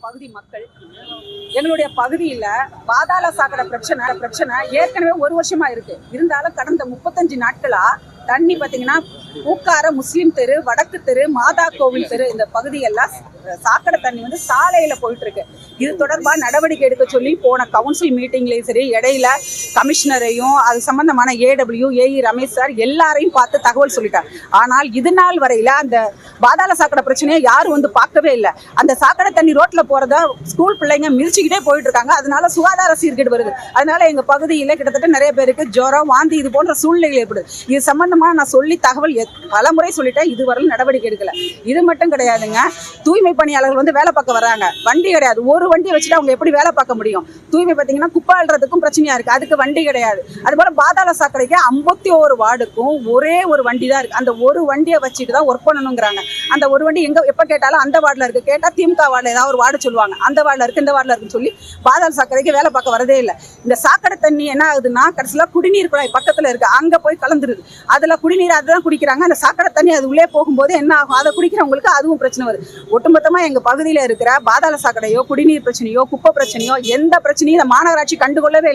பகுதி மக்கள். எங்களுடைய பகுதியில பாதாள சாக்கடை பிரச்சனை ஏற்கனவே 1 வருஷமா இருக்கு. இருந்தாலும் கடந்த 35 நாட்களா தண்ணி பாத்தீங்கன்னா பூக்கார முஸ்லிம் தெரு, வடக்கு தெரு, மாதா கோவில் தெரு இந்த பகுதியெல்லாம் சாக்கடை தண்ணி சாலையில போயிட்டு இருக்கு. இது தொடர்பா நடவடிக்கை எடுக்க சொல்லி போன கவுன்சில் மீட்டிங்லயும் சரி, இடையில கமிஷனரையும் அது சம்பந்தமான AW AE ரமேஷ் சார் எல்லாரையும் பார்த்து தகவல் சொல்லிட்டார். ஆனால் இது நாள் வரையில அந்த பாதாள சாக்கடை பிரச்சனையை யாரும் பார்க்கவே இல்லை. அந்த சாக்கடை தண்ணி ரோட்ல போறத ஸ்கூல் பிள்ளைங்க மிதிச்சுக்கிட்டே போயிட்டு இருக்காங்க. அதனால சுகாதார சீர்கேடு வருது. அதனால எங்க பகுதியில கிட்டத்தட்ட நிறைய பேருக்கு ஜுரம், வாந்தி இது போன்ற சூழ்நிலை ஏற்படுது. இது சம்பந்தமா நான் சொல்லி தகவல் பலமுறை சொல்லிட்டேன். இதுவரையிலும் நடவடிக்கை எடுக்கல. இது மட்டும் கிடையாதுங்க. தூய்மை பணியாளர்கள் வேலை பார்க்க வர்றாங்க, வண்டி கிடையாது. ஒரு வண்டியை வச்சுட்டு அவங்க எப்படி வேலை பார்க்க முடியும்? தூய்மை பார்த்தீங்கன்னா குப்பை அள்ளுறதுக்கும் பிரச்சனையா இருக்கு, அதுக்கு வண்டி கிடையாது. அதுபோல பாதாள சாக்கடைக்கு 51 வார்டுக்கும் ஒரே ஒரு வண்டி தான் இருக்கு. அந்த ஒரு வண்டியை வச்சுட்டு தான் ஒர்க் பண்ணணுங்கிறாங்க. அந்த ஒரு வண்டி எங்க எப்ப கேட்டாலும் அந்த வார்டுல இருக்கு, கேட்டா திமுக வார்டுல ஏதாவது ஒரு வார்டு சொல்லுவாங்க, அந்த வார்டுல இருக்கு இந்த வார்டுல இருக்குன்னு சொல்லி பாதாள சாக்கடைக்கு வேலை பார்க்க வரதே இல்லை. இந்த சாக்கடை தண்ணி என்ன ஆகுதுன்னா கடைசியில குடிநீர் குழாய் பக்கத்துல இருக்கு, அங்க போய் கலந்துருது. அதுல குடிநீர் அதுதான் குடிக்கிறாங்க. அந்த சாக்கடை தண்ணி அது உள்ளே போகும்போது என்ன ஆகும்? அதை குடிக்கிறவங்களுக்கு அதுவும் பிரச்சனை வருது. ஒட்டுமொத்தமா எங்க பகுதியில இருக்கிற பாதாள சாக்கடையோ, குடிநீர் பிரச்சனையோ, குப்பை பிரச்சனையோ, எந்த பிரச்சனையும் இந்த மாநகராட்சி கண்டுகொள்ளவே இல்லை.